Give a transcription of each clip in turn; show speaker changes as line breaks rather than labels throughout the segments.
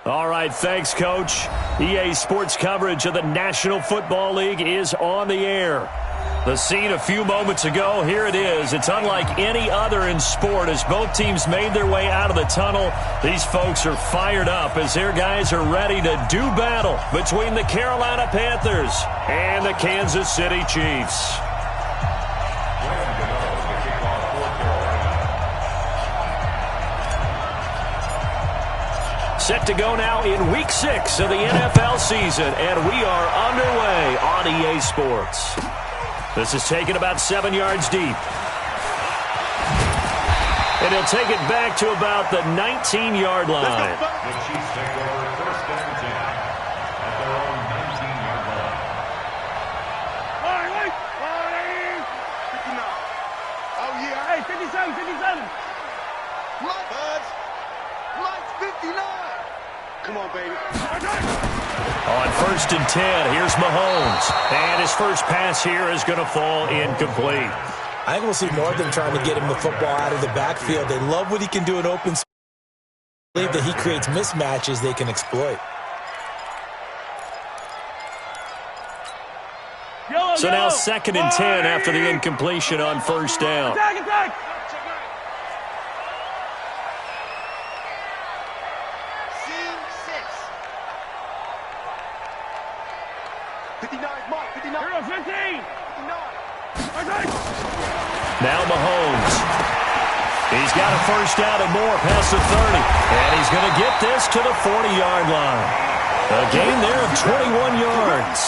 All right, thanks, Coach. EA Sports coverage of the National Football League is on the air. The scene a few moments ago, here it is. It's unlike any other in sport as both teams made their way out of the tunnel. These folks are fired up as their guys are ready to do battle between the Carolina Panthers and the Kansas City Chiefs. Set to go now in Week 6 of the NFL season, and we are underway on EA Sports. This is taken about 7 yards deep. And he'll take it back to about the 19-yard line.
The Chiefs take over first and 10 at their own 19-yard line.
59. Oh, yeah. Hey, 57, 57. Mike, Buzz. Mike's 59. Come on, baby.
On first and 10, here's Mahomes. And his first pass here is going to fall incomplete.
I think we'll see more of them trying to get him the football out of the backfield. They love what he can do in open space. I believe that he creates mismatches they can exploit.
So now second and 10 after the incompletion on first down.
Attack, attack. 59, Mike, 59. 15. 59.
Now Mahomes. He's got a first down and more past the 30. And he's going to get this to the 40-yard line. A gain there of 21 yards.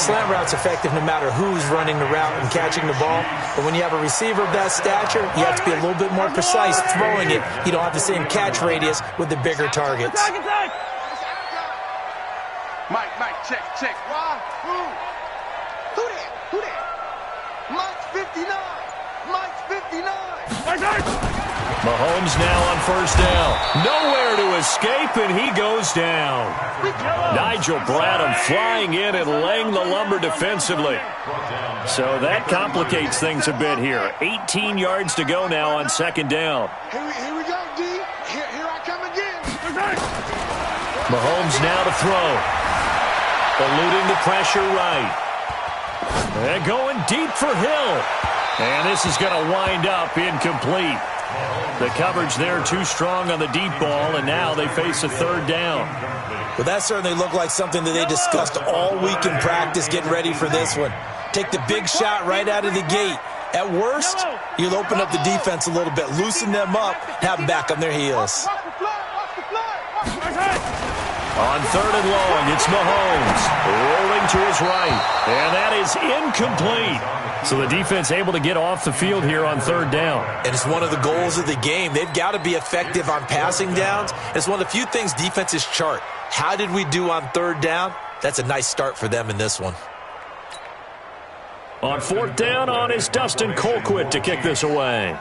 Slant route's effective no matter who's running the route and catching the ball. But when you have a receiver of that stature, you have to be a little bit more precise throwing it. You don't have the same catch radius with the bigger targets.
Attack, attack. Mike, check. Why? Who that? Who that? Mike's 59. Mike's 59.
Mahomes now on first down. Nowhere to escape, and he goes down. Nigel Bradham flying in and laying the lumber defensively. So that complicates things a bit here. 18 yards to go now on second down.
Here we go, D. Here I come again.
Mahomes now to throw. Eluding the pressure right. And going deep for Hill. And this is going to wind up incomplete. The coverage there too strong on the deep ball, and now they face a third down.
Well, that certainly looked like something that they discussed all week in practice getting ready for this one. Take the big shot right out of the gate. At worst, you'll open up the defense a little bit, loosen them up, have them back on their heels.
On third and long, it's Mahomes rolling to his right, and that is incomplete. So the defense able to get off the field here on third down.
And it's one of the goals of the game. They've got to be effective on passing downs. It's one of the few things defenses chart. How did we do on third down? That's a nice start for them in this one.
On fourth down, on is Dustin Colquitt to kick this away.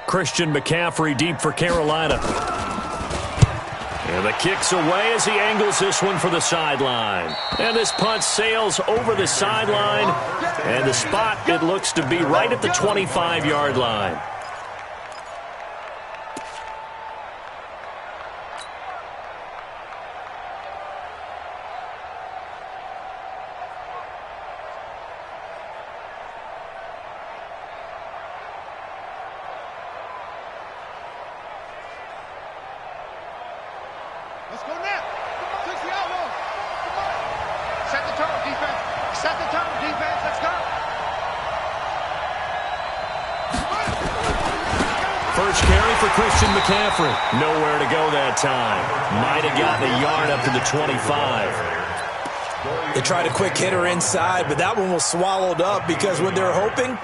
Christian McCaffrey deep for Carolina. And the kick's away as he angles this one for the sideline. And this punt sails over the sideline. And the spot, it looks to be right at the 25-yard line.
Let's go now. Touch the elbow. Come on. Set the tone, defense. Set the tone, defense. Let's go.
First carry for Christian McCaffrey. Nowhere to go that time. Might have gotten a yard up to the 25.
They tried a quick hitter inside, but that one was swallowed up because what they're hoping,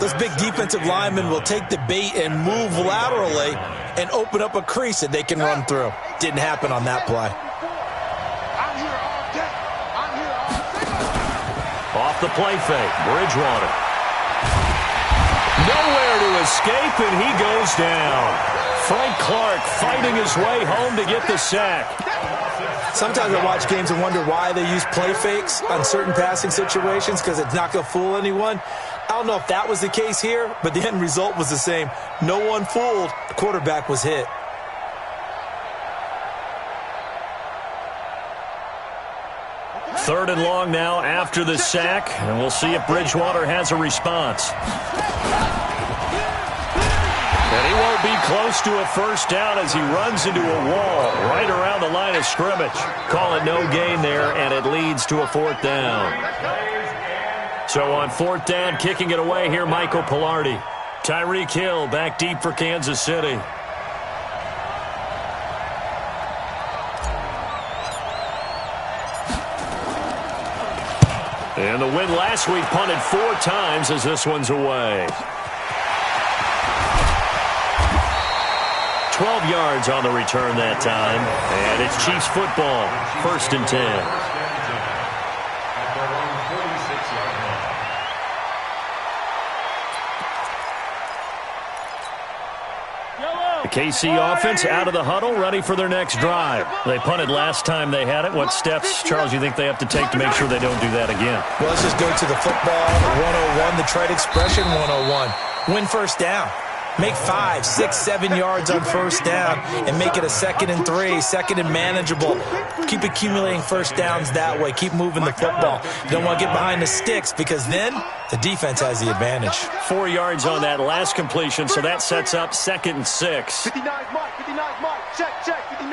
those big defensive linemen will take the bait and move laterally and open up a crease that they can run through. Didn't happen on that play.
I'm here all day. I'm here all day.
Off the play fake, Bridgewater. Nowhere to escape, and he goes down. Frank Clark fighting his way home to get the sack.
Sometimes I watch games and wonder why they use play fakes on certain passing situations because it's not going to fool anyone. I don't know if that was the case here, but the end result was the same. No one fooled. The quarterback was hit.
3rd and long now after the sack, and we'll see if Bridgewater has a response. And he won't be close to a first down as he runs into a wall right around the line of scrimmage. Call it no gain there, and it leads to a 4th down. So on 4th down, kicking it away here, Michael Pilardi. Tyreek Hill back deep for Kansas City. And the win last week punted 4 times as this one's away. 12 yards on the return that time. And it's Chiefs football, 1st and 10. The KC offense out of the huddle, ready for their next drive. They punted last time they had it. What steps, Charles, you think they have to take to make sure they don't do that again?
Well, let's just go to the football 101, the trade expression 101. Win first down. Make 5, 6, 7 yards on first down and make it a 2nd and 3, 2nd and manageable. Keep accumulating first downs that way. Keep moving the football. You don't want to get behind the sticks because then the defense has the advantage.
4 yards on that last completion, so that sets up 2nd and 6.
59 mark, 59 mark. Check, 59.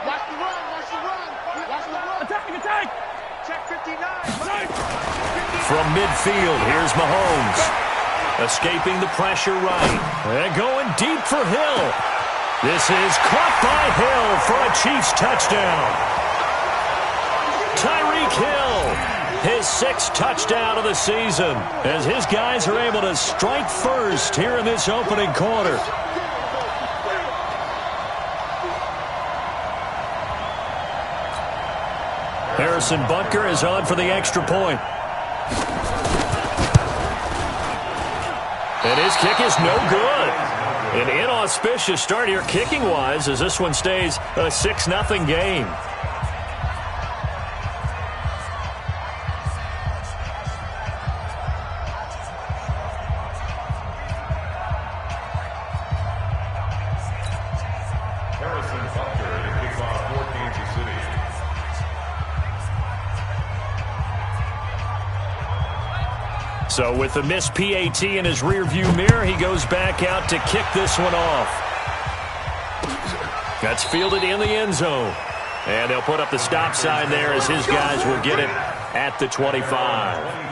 Watch the run, watch the run. Watch the run. Attack. Check 59.
From midfield, here's Mahomes. Escaping the pressure right. And going deep for Hill. This is caught by Hill for a Chiefs touchdown. Tyreek Hill, his 6th touchdown of the season, as his guys are able to strike first here in this opening quarter. Harrison Butker is on for the extra point. And his kick is no good. An inauspicious start here kicking-wise as this one stays a 6-0 game.
Harrison Butker to kick off for Kansas City.
So with the missed PAT in his rearview mirror, he goes back out to kick this one off. That's fielded in the end zone. And they'll put up the stop sign there as his guys will get it at the 25.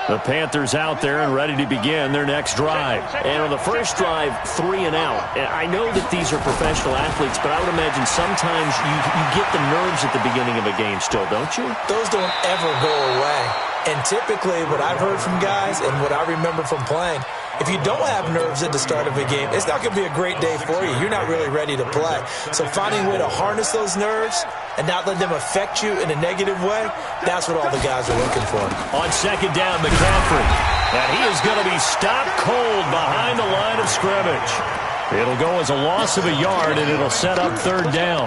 The Panthers out there and ready to begin their next drive.
And on the first drive, 3 and out. And I know that these are professional athletes, but I would imagine sometimes you get the nerves at the beginning of a game still, don't you?
Those don't ever go away. And typically what I've heard from guys and what I remember from playing, if you don't have nerves at the start of a game, it's not going to be a great day for you. You're not really ready to play. So finding a way to harness those nerves and not let them affect you in a negative way, that's what all the guys are looking for.
On 2nd down, McCaffrey. And he is going to be stopped cold behind the line of scrimmage. It'll go as a loss of a yard, and it'll set up 3rd down.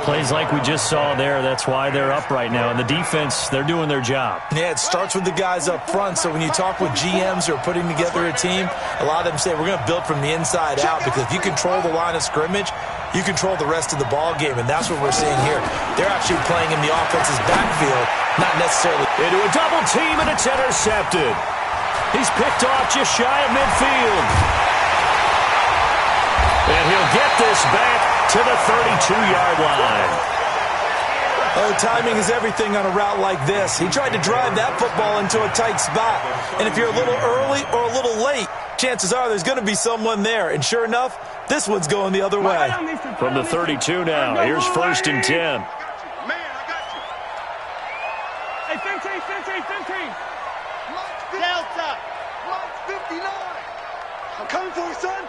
Plays like we just saw there. That's why they're up right now. And the defense, they're doing their job.
Yeah, it starts with the guys up front. So when you talk with GMs who are putting together a team, a lot of them say we're going to build from the inside out, because if you control the line of scrimmage, you control the rest of the ball game, and that's what we're seeing here. They're actually playing in the offense's backfield, not necessarily
into a double team, and it's intercepted. He's picked off just shy of midfield. And he'll get this back to the 32-yard line.
Oh, timing is everything on a route like this. He tried to drive that football into a tight spot. And if you're a little early or a little late, chances are there's going to be someone there. And sure enough, this one's going the other way.
From the 32 now, here's 1st and 10.
Man, I got you. Hey, 15. Delta. Mike 59. I'm coming for you, son.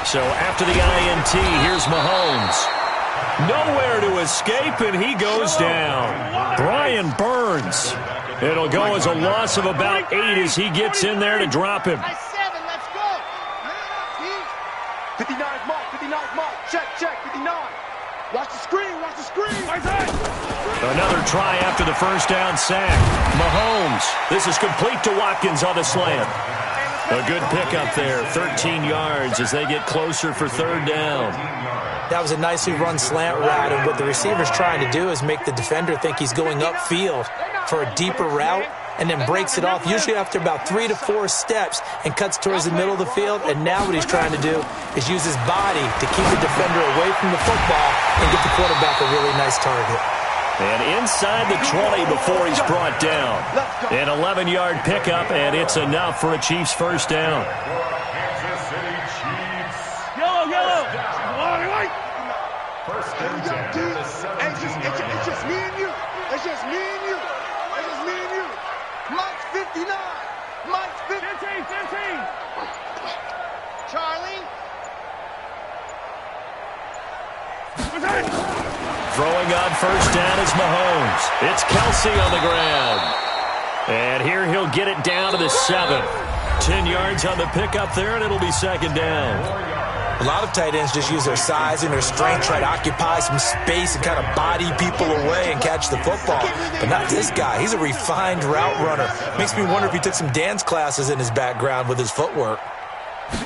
So after the INT, here's Mahomes. Nowhere to escape, and he goes down. Brian Burns. It'll go as a loss of about 8 as he gets in there to drop him.
7, let's go. 59's Mike. Check, 59. Watch the screen.
Another try after the first down sack. Mahomes. This is complete to Watkins on the slant. A good pickup there, 13 yards as they get closer for 3rd down.
That was a nicely run slant route, and what the receiver's trying to do is make the defender think he's going upfield for a deeper route, and then breaks it off, usually after about 3 to 4 steps, and cuts towards the middle of the field. And now what he's trying to do is use his body to keep the defender away from the football and get the quarterback a really nice target.
And inside the 20 before he's brought down. An 11-yard pickup, and it's enough for a Chiefs first down.
Yellow.
First and 10.
It's just me and you. Mike's 59. Mike's 15. Charlie.
Throwing on first down is Mahomes. It's Kelsey on the ground. And here he'll get it down to the 7. 10 yards on the pickup there, and it'll be 2nd down.
A lot of tight ends just use their size and their strength, try to occupy some space and kind of body people away and catch the football. But not this guy. He's a refined route runner. Makes me wonder if he took some dance classes in his background with his footwork.
To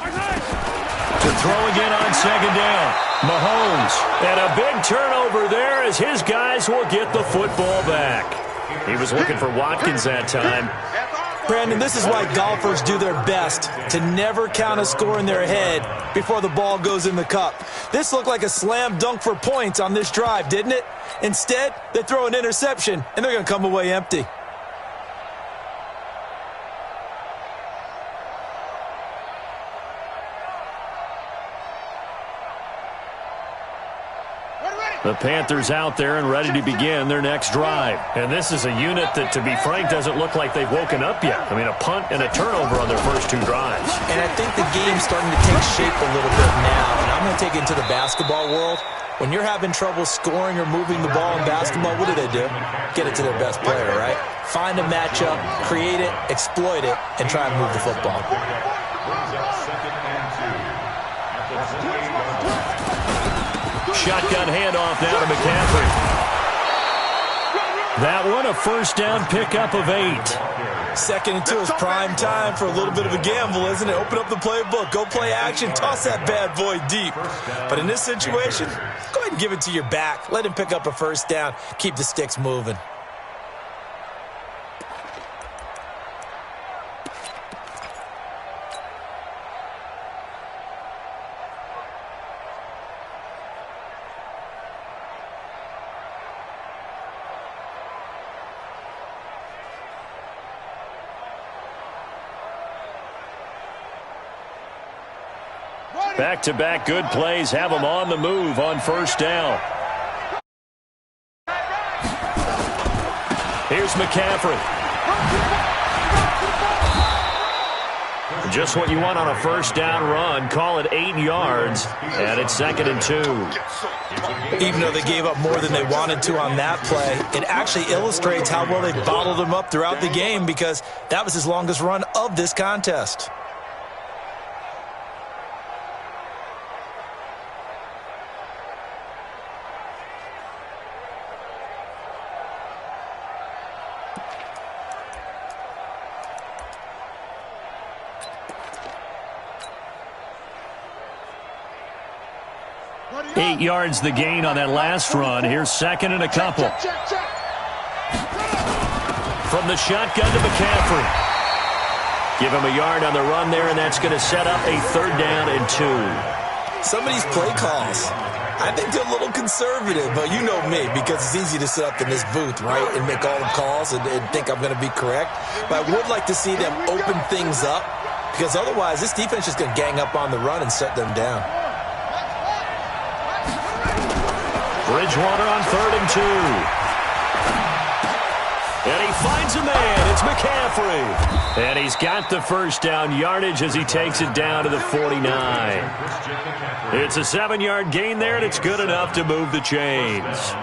throw again on 2nd down. Mahomes. And a big turnover there as his guys will get the football back. He was looking for Watkins that time.
Brandon, this is why golfers do their best to never count a score in their head before the ball goes in the cup. This looked like a slam dunk for points on this drive, didn't it? Instead, they throw an interception, and they're going to come away empty.
The Panthers out there and ready to begin their next drive. And this is a unit that, to be frank, doesn't look like they've woken up yet. I mean, a punt and a turnover on their first 2 drives.
And I think the game's starting to take shape a little bit now. And I'm going to take it into the basketball world. When you're having trouble scoring or moving the ball in basketball, what do? Get it to their best player, right? Find a matchup, create it, exploit it, and try and move the football.
Shotgun handoff now to McCaffrey. That one, a first down pickup of 8.
2nd and 2 is prime time for a little bit of a gamble, isn't it? Open up the playbook, go play action, toss that bad boy deep. But in this situation, go ahead and give it to your back. Let him pick up a first down. Keep the sticks moving.
Back-to-back good plays have them on the move on first down. Here's McCaffrey. Just what you want on a first down run. Call it 8 yards, and it's 2nd and 2.
Even though they gave up more than they wanted to on that play, it actually illustrates how well they bottled them up throughout the game, because that was his longest run of this contest.
Eight yards the gain on that last run. Here's 2nd and a couple. From the shotgun to McCaffrey. Give him a yard on the run there, and that's going to set up a 3rd down and 2.
Some of these play calls, I think they're a little conservative, but you know me, because it's easy to sit up in this booth, right, and make all the calls and think I'm going to be correct. But I would like to see them open things up, because otherwise this defense is going to gang up on the run and shut them down.
Bridgewater on 3rd and 2. And he finds a man. It's McCaffrey. And he's got the 1st down yardage as he takes it down to the 49. It's a 7-yard gain there, and it's good enough to move the chains.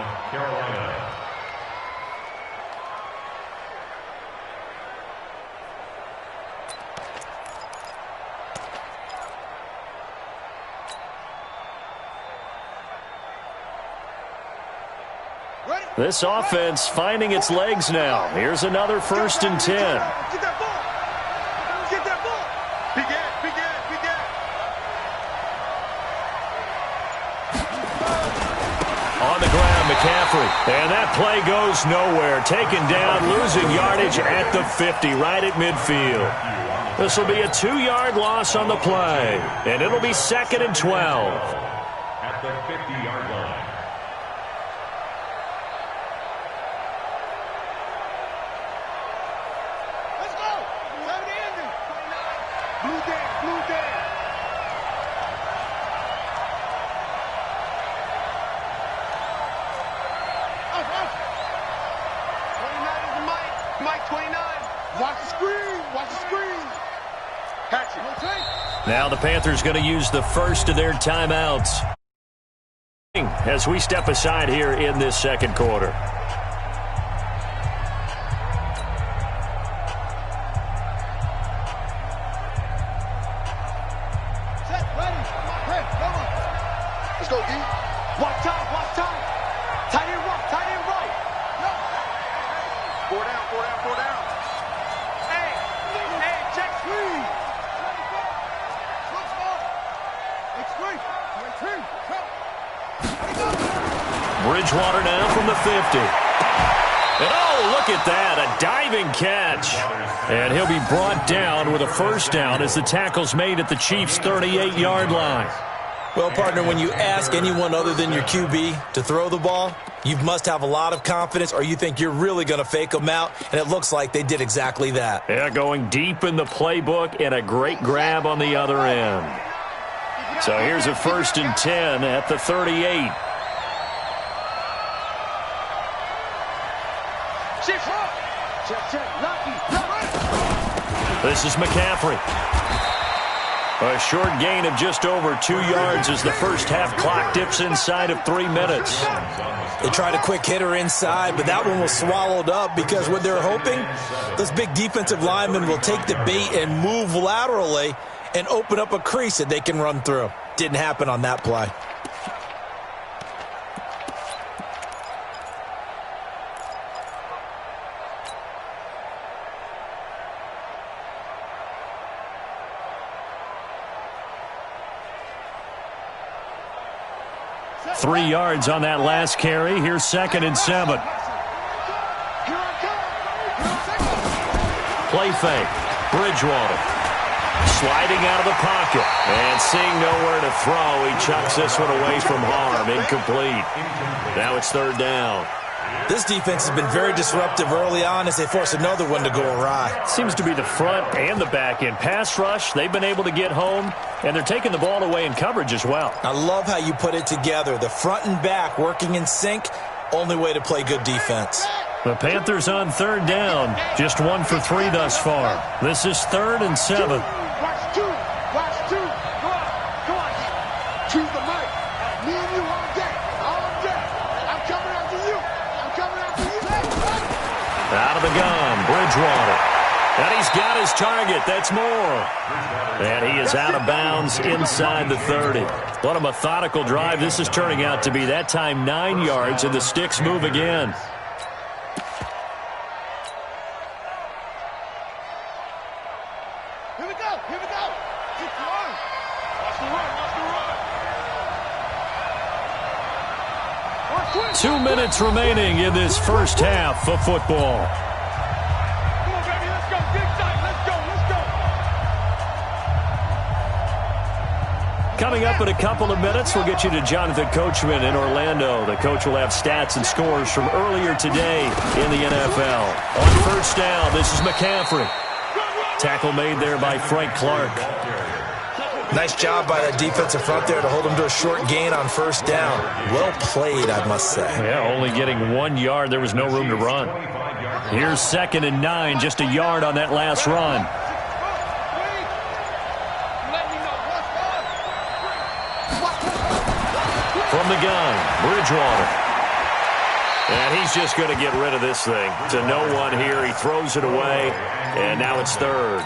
This offense finding its legs now. Here's another 1st and 10.
Get that ball. Get that ball. Big Ed.
On the ground, McCaffrey. And that play goes nowhere. Taken down, losing yardage at the 50, right at midfield. This will be a 2-yard loss on the play. And it'll be 2nd and 12.
At the 50-yard line.
Now the Panthers going to use the first of their timeouts as we step aside here in this 2nd quarter.
Set, ready. Hey, come on. Let's go, D. Watch time. Tight end right. No. 4 down. Hey, check screen.
Bridgewater now from the 50. And oh, look at that, a diving catch. And he'll be brought down with a 1st down as the tackle's made at the Chiefs' 38-yard line.
Well, partner, when you ask anyone other than your QB to throw the ball, you must have a lot of confidence or you think you're really going to fake them out, and it looks like they did exactly that.
Yeah, going deep in the playbook and a great grab on the other end. So here's a 1st and 10 at the 38. This is McCaffrey. A short gain of just over 2 yards as the 1st half clock dips inside of 3 minutes.
They tried a quick hitter inside, but that one was swallowed up because what they're hoping, those big defensive linemen will take the bait and move laterally and open up a crease that they can run through. Didn't happen on that play.
Three yards on that last carry. Here's 2nd and 7. Play fake. Bridgewater sliding out of the pocket and seeing nowhere to throw. He chucks this one away from harm. Incomplete. Now it's 3rd down.
This defense has been very disruptive early on as they force another one to go awry.
Seems to be the front and the back end. Pass rush, they've been able to get home, and they're taking the ball away in coverage as well.
I love how you put it together. The front and back working in sync, only way to play good defense.
The Panthers on 3rd down, just 1 for 3 thus far. This is 3rd and 7.
Watch two. Go on. Choose the mic. Me and you all day. I'm coming after you.
Out of the gun, Bridgewater. And he's got his target. That's more. And he is out of bounds inside the 30. What a methodical drive this is turning out to be. That time 9 yards, and the sticks move again.
Here we go. Keep going. Watch the run.
2 minutes remaining in this first half of football.
Come on, baby. Let's go. Get excited. Let's go.
Coming up in a couple of minutes, we'll get you to Jonathan Coachman in Orlando. The coach will have stats and scores from earlier today in the NFL. On first down, this is McCaffrey. Tackle made there by Frank Clark.
Nice job by that defensive front there to hold him to a short gain on first down. Well played, I must say.
Yeah, only getting 1 yard. There was no room to run. Here's 2nd and 9, just a yard on that last run. From the gun, Bridgewater. And he's just going to get rid of this thing. To no one here. He throws it away, and now it's 3rd.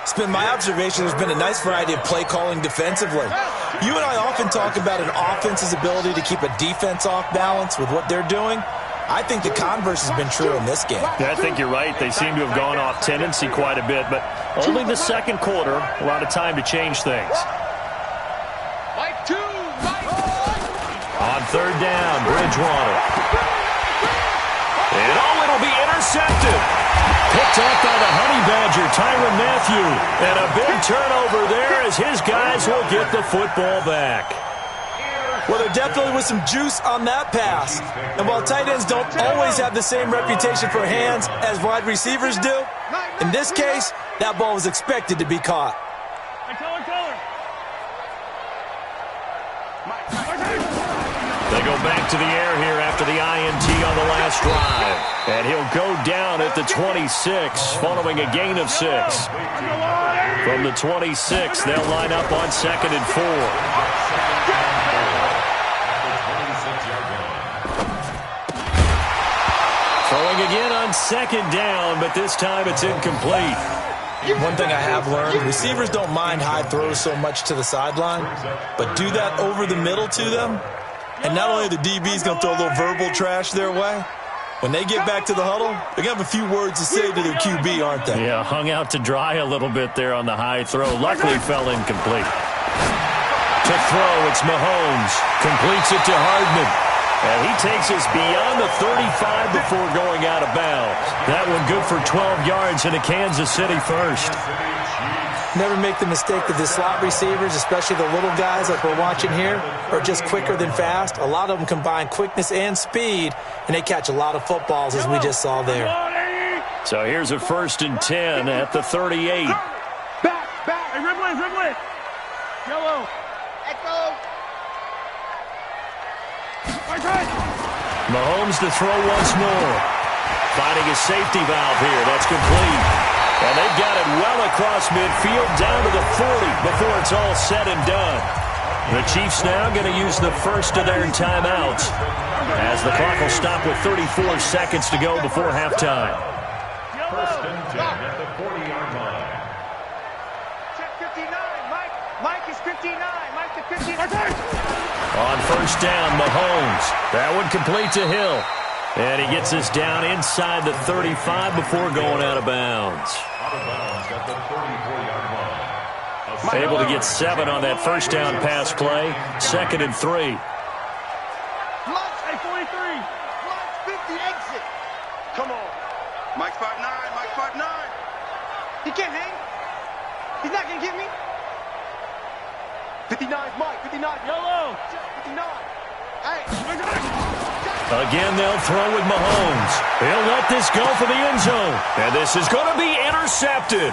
It's been my observation there's been a nice variety of play calling defensively. You and I often talk about an offense's ability to keep a defense off balance with what they're doing. I think the converse has been true in this game.
Yeah, I think you're right. They seem to have gone off tendency quite a bit, but only the second quarter, a lot of time to change things. On 3rd down, Bridgewater. And it'll be intercepted. Picked off by the Honey Badger, Tyrann Mathieu. And a big turnover there as his guys will get the football back.
Well, there definitely was some juice on that pass. And while tight ends don't always have the same reputation for hands as wide receivers do, in this case, that ball was expected to be caught.
They go back to the air here after the INT on the last drive. And he'll go down at the 26 following a gain of 6. From the 26, they'll line up on 2nd and 4. Throwing again on 2nd down, but this time it's incomplete.
One thing I have learned, receivers don't mind high throws so much to the sideline, but do that over the middle to them, and not only the DB's going to throw a little verbal trash their way, when they get back to the huddle, they're going to have a few words to say to their QB, aren't they?
Yeah, hung out to dry a little bit there on the high throw. Luckily fell incomplete. To throw, it's Mahomes. Completes it to Hardman. And he takes us beyond the 35 before going out of bounds. That one good for 12 yards into Kansas City first.
Never make the mistake that the slot receivers, especially the little guys like we're watching here, are just quicker than fast. A lot of them combine quickness and speed, and they catch a lot of footballs, as we just saw there.
So here's a 1st and 10 at the 38.
Back. Hey, Ridley. Yellow. Echo.
Mahomes to throw once more. Finding a safety valve here. That's complete. And they've got it well across midfield down to the 40 before it's all said and done. The Chiefs now going to use the first of their timeouts as the clock will stop with 34 seconds to go before halftime.
1st and 10 at the 40-yard line.
Check 59. Mike is 59. Mike to 59.
On 1st down, Mahomes. That one complete to Hill. And he gets us down inside the 35 before going out of bounds.
Out of bounds at the 34-yard line.
Able to get 7 on that 1st down pass play. 2nd and 3.
Lunch, hey, 43. Lunch, 50, exit. Come on. Mike 5'9", Mike 5'9". He can't hang. He's not going to get me. 59's Mike, 59. Yellow. 59. Hey.
Again, they'll throw with Mahomes. He'll let this go for the end zone. And this is going to be intercepted.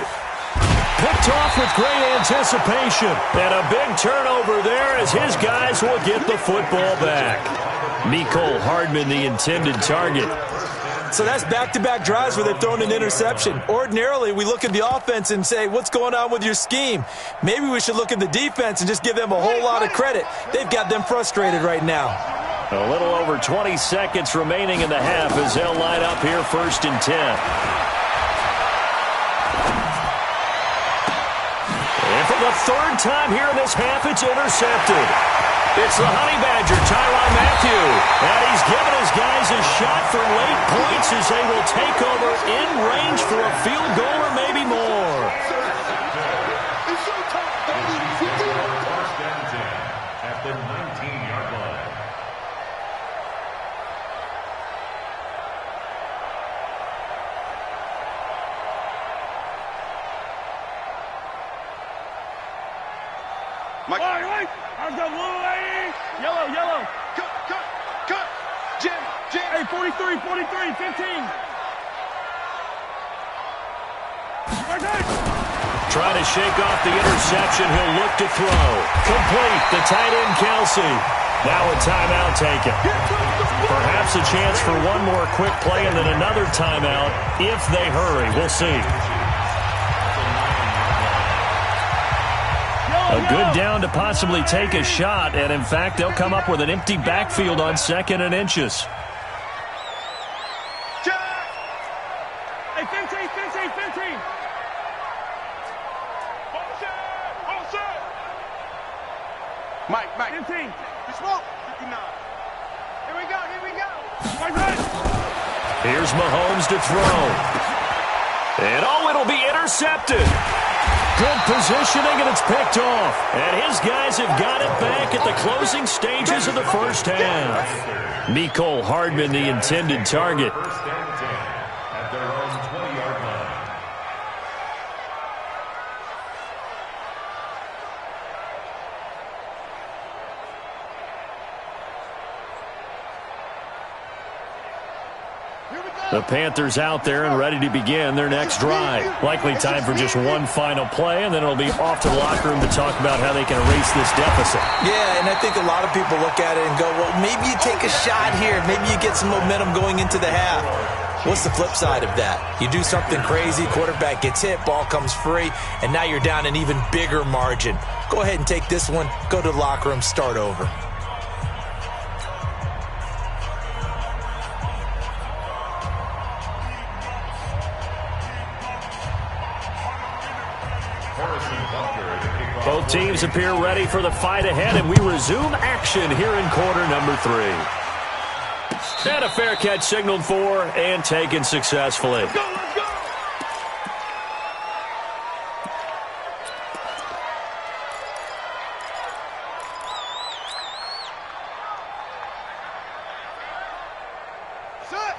Picked off with great anticipation. And a big turnover there as his guys will get the football back. Mecole Hardman, the intended target.
So that's back-to-back drives where they've thrown an interception. Ordinarily, we look at the offense and say, what's going on with your scheme? Maybe we should look at the defense and just give them a whole lot of credit. They've got them frustrated right now.
A little over 20 seconds remaining in the half as they'll line up here 1st and 10. And for the 3rd time here in this half, it's intercepted. It's the Honey Badger, Tyrann Mathieu. And he's given his guys a shot for late points as they will take over in range for a field goal or maybe more.
It's showtime, baby. We did it.
1st and 10 at the 19-yard line.
Mike.
Wait. I've got yellow.
Cut. Jim.
Hey, 43, 15.
Trying to shake off the interception. He'll look to throw. Complete. The tight end, Kelsey. Now a timeout taken. Perhaps a chance for one more quick play and then another timeout if they hurry. We'll see. A good down to possibly take a shot, and in fact, they'll come up with an empty backfield on 2nd and inches.
Hey, 15.
Mike.
15.
You smoke. 59. Here we go.
Here's Mahomes to throw. And it'll be intercepted. Good positioning, and it's picked off. And his guys have got it back at the closing stages of the first half. Mecole Hardman, the intended target.
First and 10 at their own 20-yard line.
The Panthers out there and ready to begin their next drive. Likely time for just one final play, and then it'll be off to the locker room to talk about how they can erase this deficit.
Yeah, and I think a lot of people look at it and go, well, maybe you take a shot here. Maybe you get some momentum going into the half. What's the flip side of that? You do something crazy, quarterback gets hit, ball comes free, and now you're down an even bigger margin. Go ahead and take this one, go to the locker room, start over.
Both teams appear ready for the fight ahead, and we resume action here in quarter number 3. And a fair catch signaled for and taken successfully.
Let's go.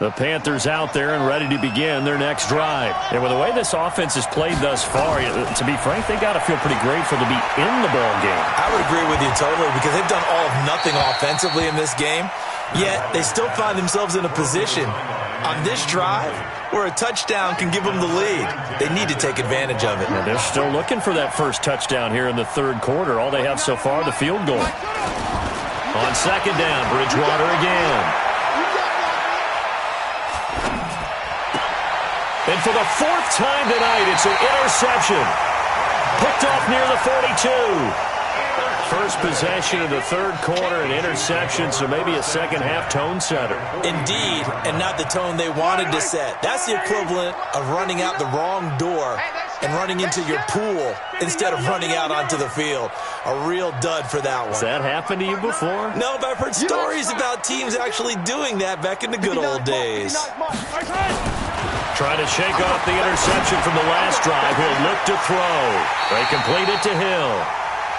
The Panthers out there and ready to begin their next drive. And with the way this offense has played thus far, to be frank, they got to feel pretty grateful to be in the ball game.
I would agree with you totally because they've done all of nothing offensively in this game, yet they still find themselves in a position on this drive where a touchdown can give them the lead. They need to take advantage of it.
And they're still looking for that first touchdown here in the third quarter. All they have so far, the field goal. On 2nd down, Bridgewater again. And for the 4th time tonight, it's an interception. Picked off near the 42. First possession of the third quarter, an interception, so maybe a second-half tone setter.
Indeed, and not the tone they wanted to set. That's the equivalent of running out the wrong door and running into your pool instead of running out onto the field. A real dud for that one.
Has that happened to you before?
No, but I've heard stories about teams actually doing that back in the good old days.
Trying to shake off the interception from the last drive. He'll look to throw. They complete it to Hill.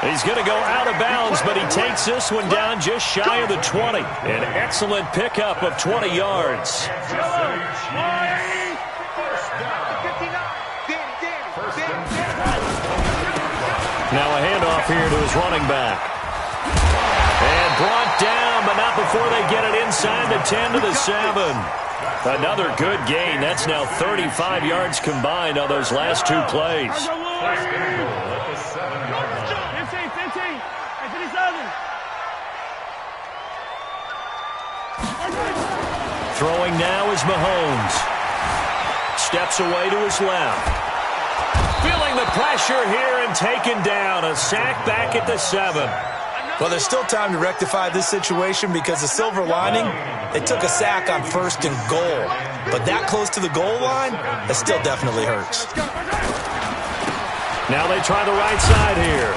He's going to go out of bounds, but he takes this one down just shy of the 20. An excellent pickup of 20 yards. Now a handoff here to his running back. And brought down, but not before they get it inside the 10 to the 7. Another good gain. That's now 35 yards combined on those last 2 plays. Throwing now is Mahomes. Steps away to his left. Feeling the pressure here and taken down. A sack back at the 7.
Well, there's still time to rectify this situation because the silver lining, they took a sack on 1st and goal. But that close to the goal line, that still definitely hurts.
Now they try the right side here.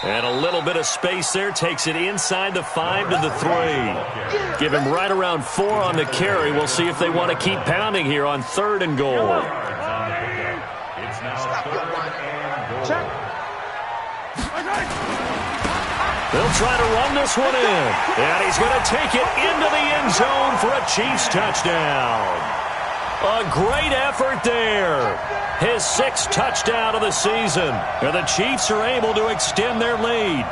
And a little bit of space there. Takes it inside the 5 to the 3. Give him right around 4 on the carry. We'll see if they want to keep pounding here on 3rd and goal.
It's now 3rd and goal.
They'll try to run this one in. And he's going to take it into the end zone for a Chiefs touchdown. A great effort there. His 6th touchdown of the season. And the Chiefs are able to extend their lead.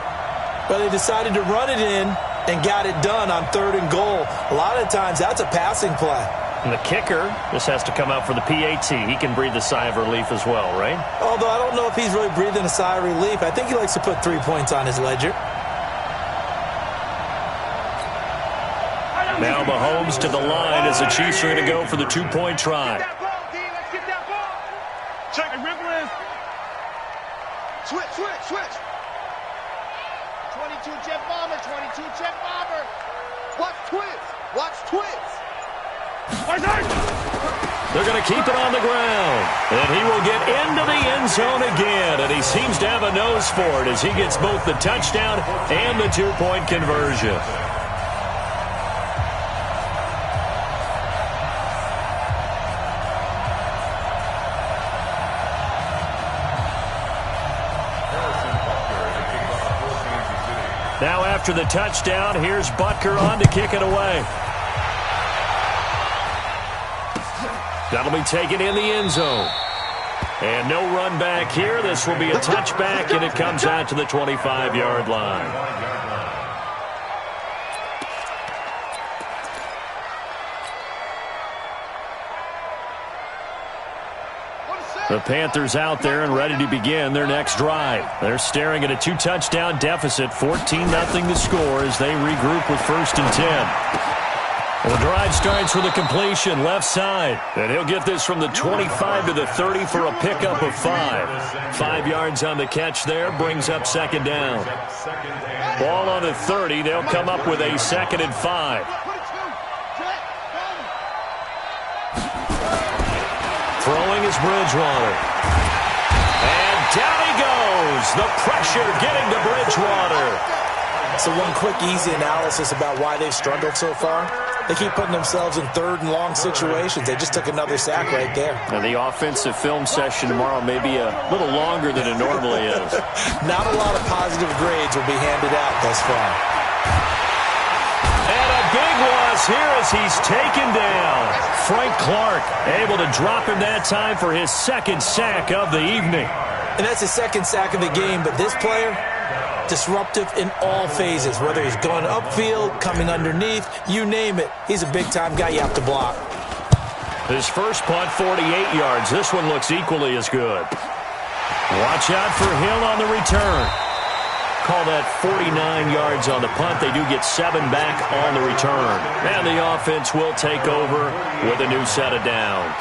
But they decided to run it in and got it done on 3rd and goal. A lot of times that's a passing play.
And the kicker, this has to come out for the PAT. He can breathe a sigh of relief as well, right?
Although I don't know if he's really breathing a sigh of relief. I think he likes to put 3 points on his ledger.
Now Mahomes to the line as the Chiefs are going to go for the 2-point try.
Let's get that ball. Check the rip list.
Switch. 22 jet bomber, 22 jet bomber. Watch twins.
They're going to keep it on the ground. And he will get into the end zone again. And he seems to have a nose for it as he gets both the touchdown and the 2-point conversion. Now after the touchdown, here's Butker on to kick it away. That'll be taken in the end zone. And no run back here. This will be a touchback, and it comes out to the 25-yard line. The Panthers out there and ready to begin their next drive. They're staring at a 2-touchdown deficit, 14-0 to score as they regroup with 1st and 10. The drive starts with a completion left side. And he'll get this from the 25 to the 30 for a pickup of 5. 5 yards on the catch there, brings up 2nd down. Ball on the 30, they'll come up with a 2nd and 5. Throwing is Bridgewater. And down he goes. The pressure getting to Bridgewater.
So one quick, easy analysis about why they've struggled so far. They keep putting themselves in 3rd and long situations. They just took another sack right there.
And the offensive film session tomorrow may be a little longer than it normally is.
Not a lot of positive grades will be handed out thus far.
And a big loss here as he's taken down. Frank Clark able to drop him that time for his 2nd sack of the evening.
And that's his 2nd sack of the game, but this player, disruptive in all phases, whether he's going upfield, coming underneath, you name it. He's a big-time guy you have to block.
His first punt, 48 yards. This one looks equally as good. Watch out for Hill on the return. Call that 49 yards on the punt. They do get 7 back on the return. And the offense will take over with a new set of downs.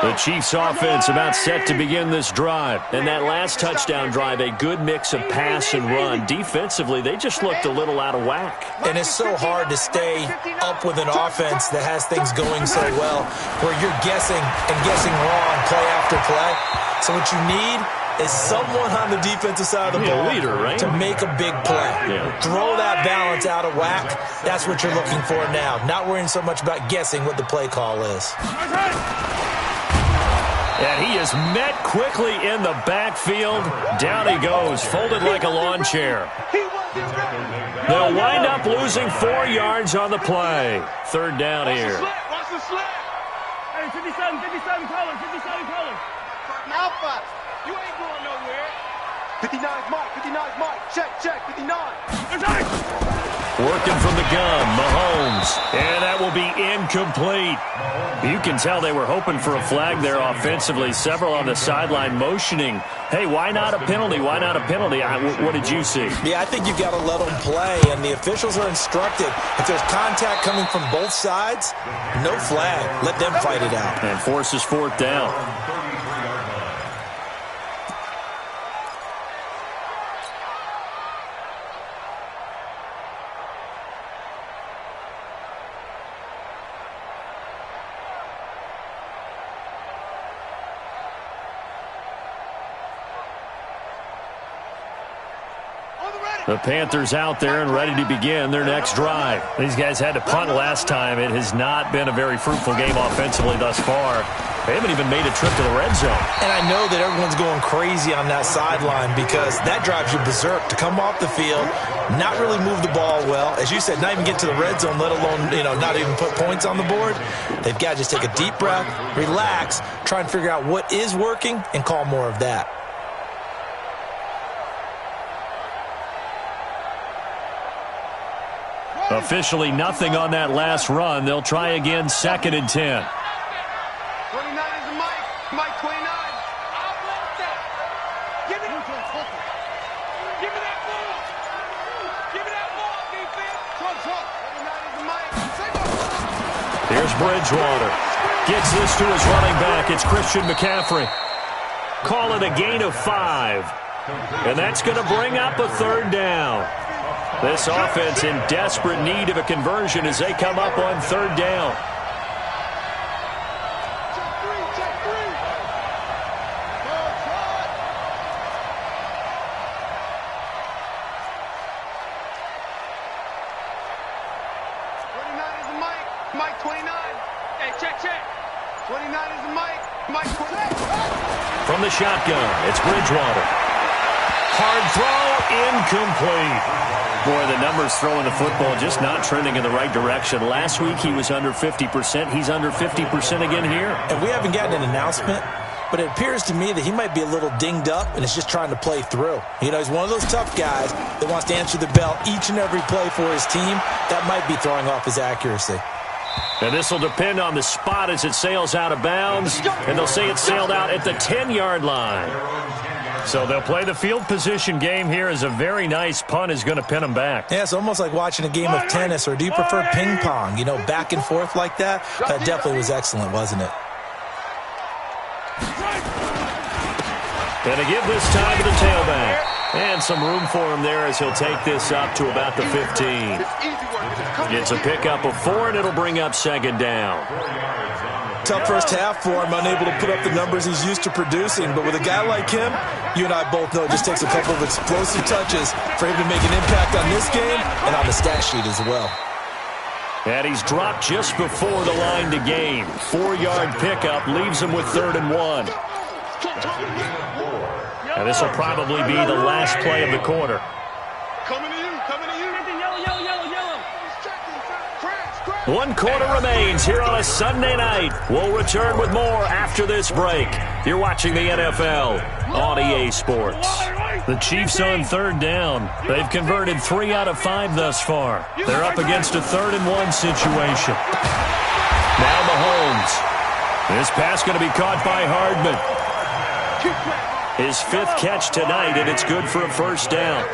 The Chiefs offense about set to begin this drive. And that last touchdown drive, a good mix of pass and run. Defensively, they just looked a little out of whack.
And it's so hard to stay up with an offense that has things going so well, where you're guessing and guessing wrong play after play. So what you need is someone on the defensive side of the ball
leader, right?
to make a big play.
Yeah.
Throw that balance out of whack. That's what you're looking for now. Not worrying so much about guessing what the play call is.
And he is met quickly in the backfield. Down he goes, folded like a lawn chair. They'll wind up losing 4 yards on the play. 3rd down here.
Watch the slip. Hey, 57 color.
Alpha, you ain't going nowhere. 59's Mike. Check, 59.
Working from the gun, Mahomes. And that will be incomplete. You can tell they were hoping for a flag there offensively. Several on the sideline motioning. Hey, why not a penalty? Why not a penalty? What did you see?
Yeah, I think you've got to let them play, and the officials are instructed. If there's contact coming from both sides, no flag. Let them fight it out.
And forces 4th down.
On the ready.
The Panthers out there and ready to begin their next drive. These guys had to punt last time. It has not been a very fruitful game offensively thus far. They haven't even made a trip to the red zone. And I know that everyone's going crazy on that sideline because that drives you berserk to come off the field, not really move the ball well. As you said, not even get to the red zone, let alone, not even put points on the board. They've got to just take a deep breath, relax, try and figure out what is working, and call more of that. Officially nothing on that last run. They'll try again, 2nd and 10.
29 is the Mike. Mike 29. Give me that ball. Give me that ball, defense. 29 is the Mike.
Here's Bridgewater. Gets this to his running back. It's Christian McCaffrey. Call it a gain of 5. And that's going to bring up a 3rd down. This offense in desperate need of a conversion as they come up on 3rd down.
Check three.
Mike 29. Hey, check. 29 is the Mike 29.
From the shotgun, it's Bridgewater. Hard throw, incomplete. Boy, the numbers throwing the football just not trending in the right direction. Last week he was under 50%. He's under 50% again here.
And we haven't gotten an announcement, but it appears to me that he might be a little dinged up and is just trying to play through. He's one of those tough guys that wants to answer the bell each and every play for his team. That might be throwing off his accuracy.
And this will depend on the spot as it sails out of bounds. And they'll say it sailed out at the 10-yard line. So they'll play the field position game here as a very nice punt is going to pin them back.
Yeah, it's almost like watching a game of tennis, or do you prefer ping pong? Back and forth like that? That definitely was excellent, wasn't it?
And to give this time to the tailback. And some room for him there as he'll take this up to about the 15. It's a pickup of 4, and it'll bring up 2nd down.
Tough first half for him, unable to put up the numbers he's used to producing. But with a guy like him, you and I both know it just takes a couple of explosive touches for him to make an impact on this game and on the stat sheet as well.
And he's dropped just before the line to gain. 4-yard pickup leaves him with 3rd and 1. And this will probably be the last play of the quarter.
Coming to you. Yellow.
1 quarter remains here on a Sunday night. We'll return with more after this break. You're watching the NFL on EA Sports. The Chiefs on 3rd down. They've converted 3 out of 5 thus far. They're up against a 3rd and 1 situation. Now Mahomes. This pass going to be caught by Hardman. His 5th catch tonight, and it's good for a 1st down.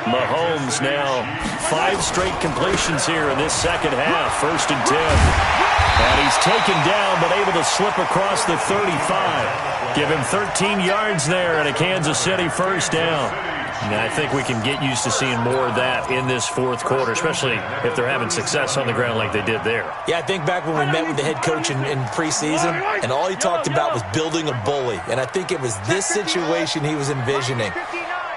Mahomes now 5 straight completions here in this 2nd half. 1st and 10. And he's taken down but able to slip across the 35. Give him 13 yards there and a Kansas City 1st down. And I think we can get used to seeing more of that in this 4th quarter, especially if they're having success on the ground like they did there.
Yeah, I think back when we met with the head coach in preseason, and all he talked about was building a bully. And I think it was this situation he was envisioning.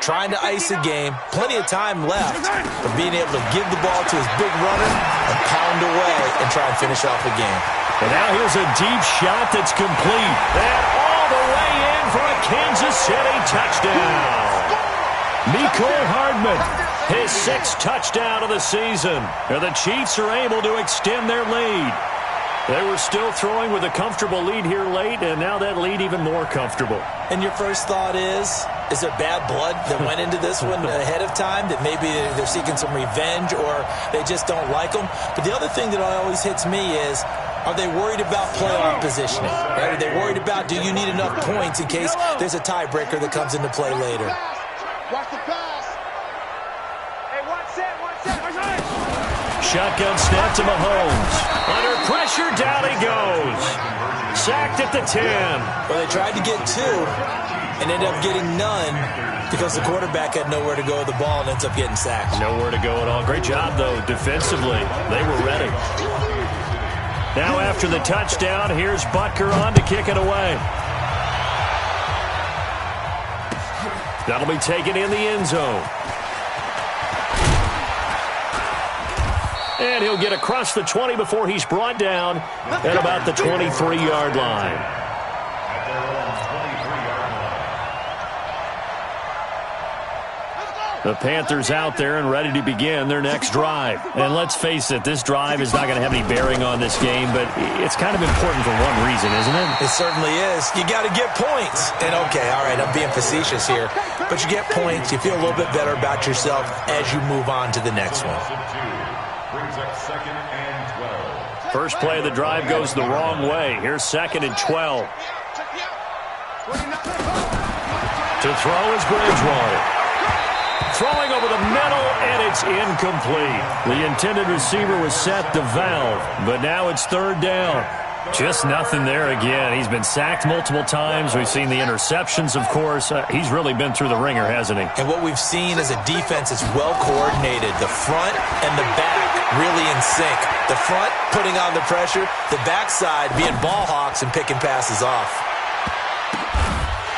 Trying to ice a game, plenty of time left, but being able to give the ball to his big runner and pound away and try and finish off the game.
And now here's a deep shot that's complete. And all the way in for a Kansas City touchdown. Mecole Hardman, his 6th touchdown of the season. And the Chiefs are able to extend their lead. They were still throwing with a comfortable lead here late, and now that lead even more comfortable.
And your first thought is there bad blood that went into this one ahead of time, that maybe they're seeking some revenge or they just don't like them? But the other thing that always hits me is, are they worried about playoff positioning? Right? Are they worried about, do you need enough points in case there's a tiebreaker that comes into play later?
Watch the pass.
Hey, watch that.
Shotgun snap to Mahomes. Under pressure, down he goes. Sacked at the 10.
Well, they tried to get 2 and ended up getting none because the quarterback had nowhere to go with the ball and ends up getting sacked.
Nowhere to go at all. Great job, though, defensively. They were ready. Now after the touchdown, here's Butker on to kick it away. That'll be taken in the end zone. And he'll get across the 20 before he's brought down at about the 23-yard line.
At their own 23-yard line.
The Panthers out there and ready to begin their next drive. And let's face it, this drive is not going to have any bearing on this game, but it's kind of important for one reason, isn't it?
It certainly is. You got to get points. And okay, all right, I'm being facetious here, but you get points, you feel a little bit better about yourself as you move on to the next one.
Brings up 2nd and 12.
First play of the drive goes the wrong way. Here's 2nd and 12. To throw is Bridgewater. Throwing over the middle, and it's incomplete. The intended receiver was set to Valve, but now it's 3rd down. Just nothing there again. He's been sacked multiple times. We've seen the interceptions, of course. He's really been through the ringer, hasn't he?
And what we've seen is a defense that's well coordinated. The front and the back really in sync. The front putting on the pressure, the backside being ball hawks and picking passes off.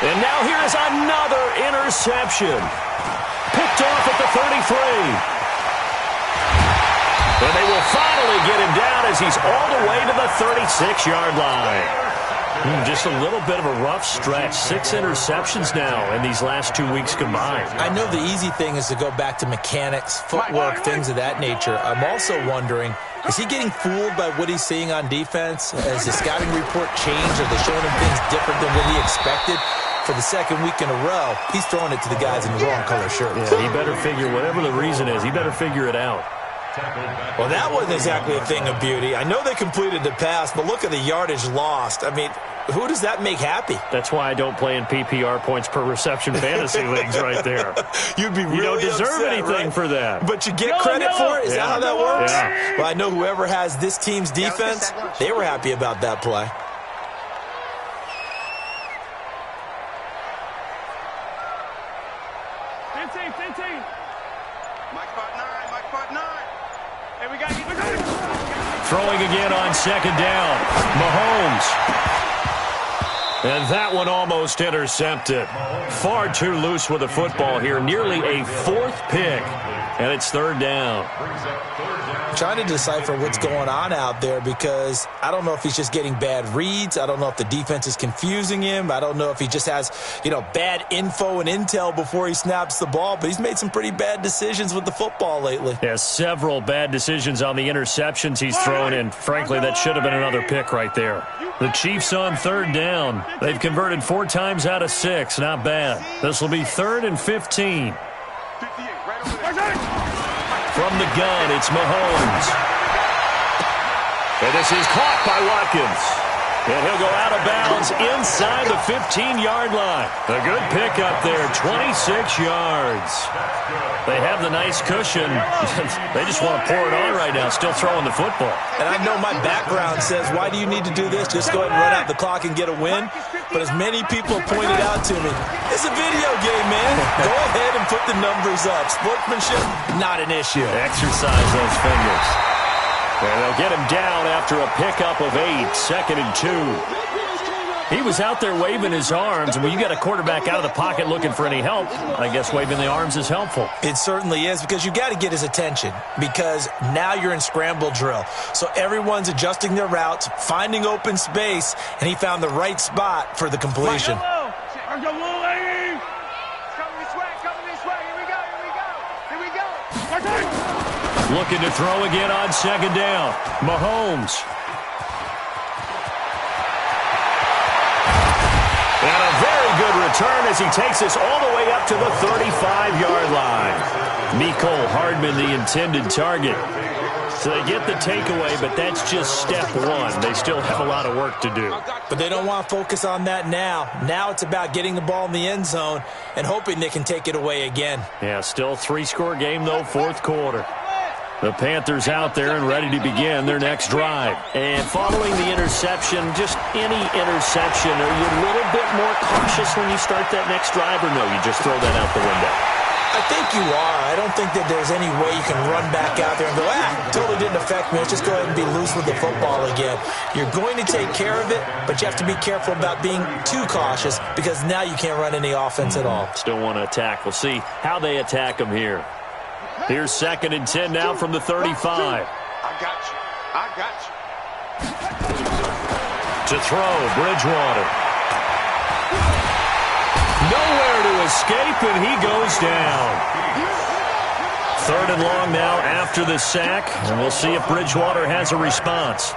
And now here is another interception. Picked off at the 33. And they will finally get him down as he's all the way to the 36-yard line. Just a little bit of a rough stretch. 6 interceptions now in these last 2 weeks combined.
I know the easy thing is to go back to mechanics, footwork, things of that nature. I'm also wondering, is he getting fooled by what he's seeing on defense? Has the scouting report changed? Are they showing him things different than what he expected? For the 2nd week in a row, he's throwing it to the guys in the wrong color shirts.
Yeah, he better figure, whatever the reason is, he better figure it out.
Well, that wasn't exactly a thing of beauty. I know they completed the pass, but look at the yardage lost. I mean, who does that make happy?
That's why I don't play in PPR points per reception fantasy leagues right there.
You'd be really
You don't deserve
upset,
anything
right?
for that.
But you get credit for it? Is that how that works?
Yeah.
Well, I know whoever has this team's defense, they were happy about that play.
Throwing again on 2nd down. Mahomes. And that one almost intercepted. Far too loose with the football here. Nearly a 4th pick. And it's 3rd down.
Trying to decipher what's going on out there because I don't know if he's just getting bad reads. I don't know if the defense is confusing him. I don't know if he just has, bad info and intel before he snaps the ball. But he's made some pretty bad decisions with the football lately.
Yeah, several bad decisions on the interceptions he's thrown in. Frankly, that should have been another pick right there. The Chiefs on 3rd down. They've converted 4 times out of 6. Not bad. This will be 3rd and 15. From the gun, it's Mahomes. And this is caught by Watkins. And he'll go out of bounds inside the 15-yard line. A good pickup there, 26 yards. They have the nice cushion. They just want to pour it on right now, still throwing the football.
And I know my background says, why do you need to do this? Just go ahead and run out the clock and get a win. But as many people pointed out to me, it's a video game, man. Go ahead and put the numbers up. Sportsmanship, not an issue.
Exercise those fingers. And they'll get him down after a pickup of 8, 2nd and 2. He was out there waving his arms, and when you got a quarterback out of the pocket looking for any help, I guess waving the arms is helpful.
It certainly is, because you got to get his attention, because now you're in scramble drill. So everyone's adjusting their routes, finding open space, and he found the right spot for the completion.
Looking to throw again on 2nd down. Mahomes. And a very good return as he takes us all the way up to the 35-yard line. Mecole Hardman, the intended target. So they get the takeaway, but that's just step 1. They still have a lot of work to do.
But they don't want to focus on that now. Now it's about getting the ball in the end zone and hoping they can take it away again.
Yeah, still 3-score game, though, 4th quarter. The Panthers out there and ready to begin their next drive. And following the interception, just any interception, are you a little bit more cautious when you start that next drive, or no, you just throw that out the window?
I think you are. I don't think that there's any way you can run back out there and go, totally didn't affect me. Let's just go ahead and be loose with the football again. You're going to take care of it, but you have to be careful about being too cautious because now you can't run any offense at all.
Still want to attack. We'll see how they attack them here. Here's 2nd and 10 now from the 35.
got you. I got you.
To throw, Bridgewater. Nowhere to escape, and he goes down. 3rd and long now after the sack, and we'll see if Bridgewater has a response.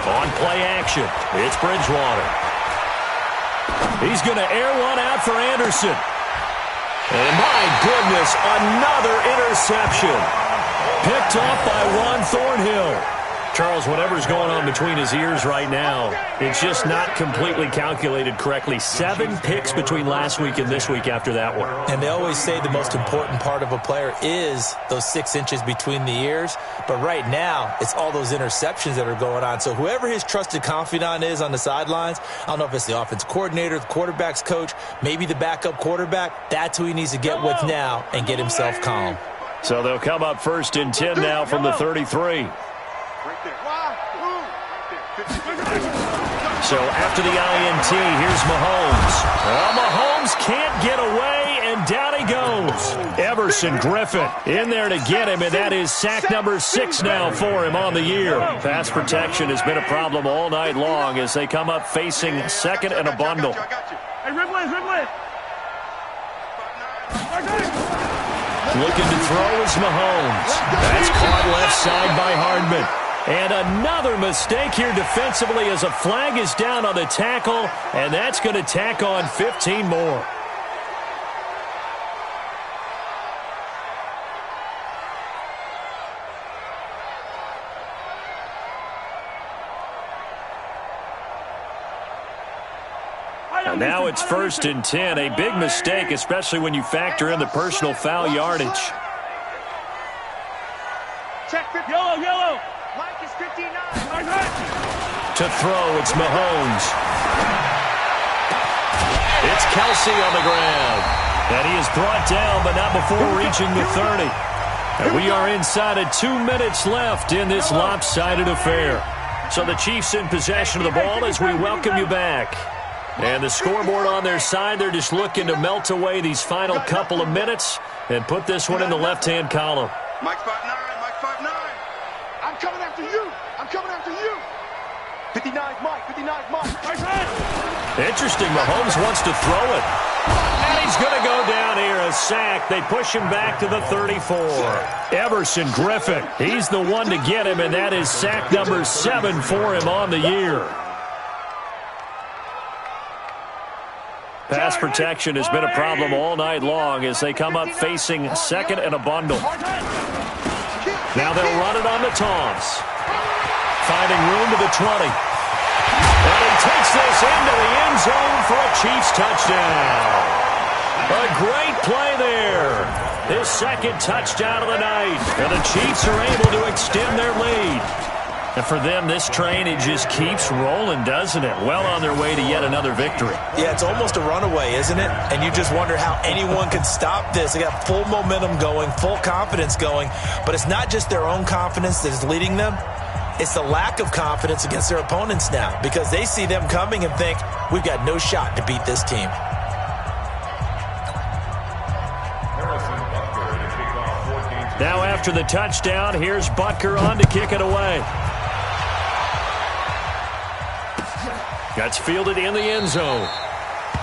On play action, it's Bridgewater. He's going to air one out for Anderson. And my goodness, another interception. Picked off by Juan Thornhill. Charles, whatever's going on between his ears right now, it's just not completely calculated correctly. 7 picks between last week and this week after that one.
And they always say the most important part of a player is those 6 inches between the ears. But right now, it's all those interceptions that are going on. So whoever his trusted confidant is on the sidelines, I don't know if it's the offense coordinator, the quarterback's coach, maybe the backup quarterback, that's who he needs to get with now and get himself calm.
So they'll come up 1st and 10 now from the 33. So after the INT, here's Mahomes. Well, Mahomes can't get away, and down he goes. Everson Griffin in there to get him, and that is sack number 6 now for him on the year. Pass protection has been a problem all night long as they come up facing 2nd and a bundle.
Hey, Ridley.
Looking to throw is Mahomes. That's caught left side by Hardman. And another mistake here defensively as a flag is down on the tackle, and that's going to tack on 15 more. And now it's 1st and 10, a big mistake, especially when you factor in the personal foul yardage.
Check yellow. Mike is 59.
To throw, it's Mahomes. It's Kelsey on the ground. And he is brought down, but not before reaching the 30. And we are inside of 2 minutes left in this lopsided affair. So the Chiefs in possession of the ball as we welcome you back. And the scoreboard on their side, they're just looking to melt away these final couple of minutes and put this one in the left-hand column.
Mike 5'9", Mike 5'9". I'm coming after you. 59 Mike.
Interesting, Mahomes wants to throw it. And he's going to go down here, a sack. They push him back to the 34. Everson Griffin, he's the one to get him, and that is sack number 7 for him on the year. Pass protection has been a problem all night long as they come up facing 2nd and a bundle. Now they'll run it on the toss. Finding room to the 20. And he takes this into the end zone for a Chiefs touchdown. A great play there. His 2nd touchdown of the night. And the Chiefs are able to extend their lead. And for them, this train, it just keeps rolling, doesn't it? Well on their way to yet another victory.
Yeah, it's almost a runaway, isn't it? And you just wonder how anyone could stop this. They got full momentum going, full confidence going. But it's not just their own confidence that is leading them. It's the lack of confidence against their opponents now because they see them coming and think, we've got no shot to beat this team.
Now after the touchdown, here's Butker on to kick it away. That's fielded in the end zone.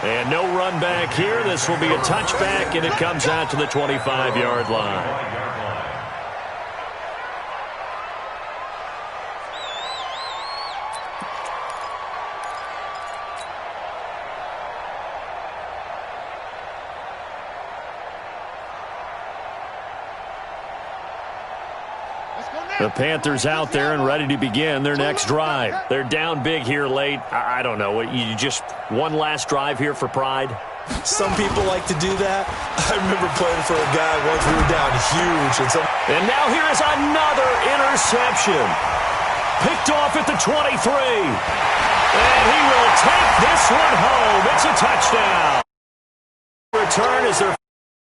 And no run back here. This will be a touchback, and it comes out to the 25-yard line. The Panthers out there and ready to begin their next drive. They're down big here late. I don't know. You just one last drive here for pride?
Some people like to do that. I remember playing for a guy once we were down huge.
And now here is another interception. Picked off at the 23. And he will take this one home. It's a touchdown. Return is their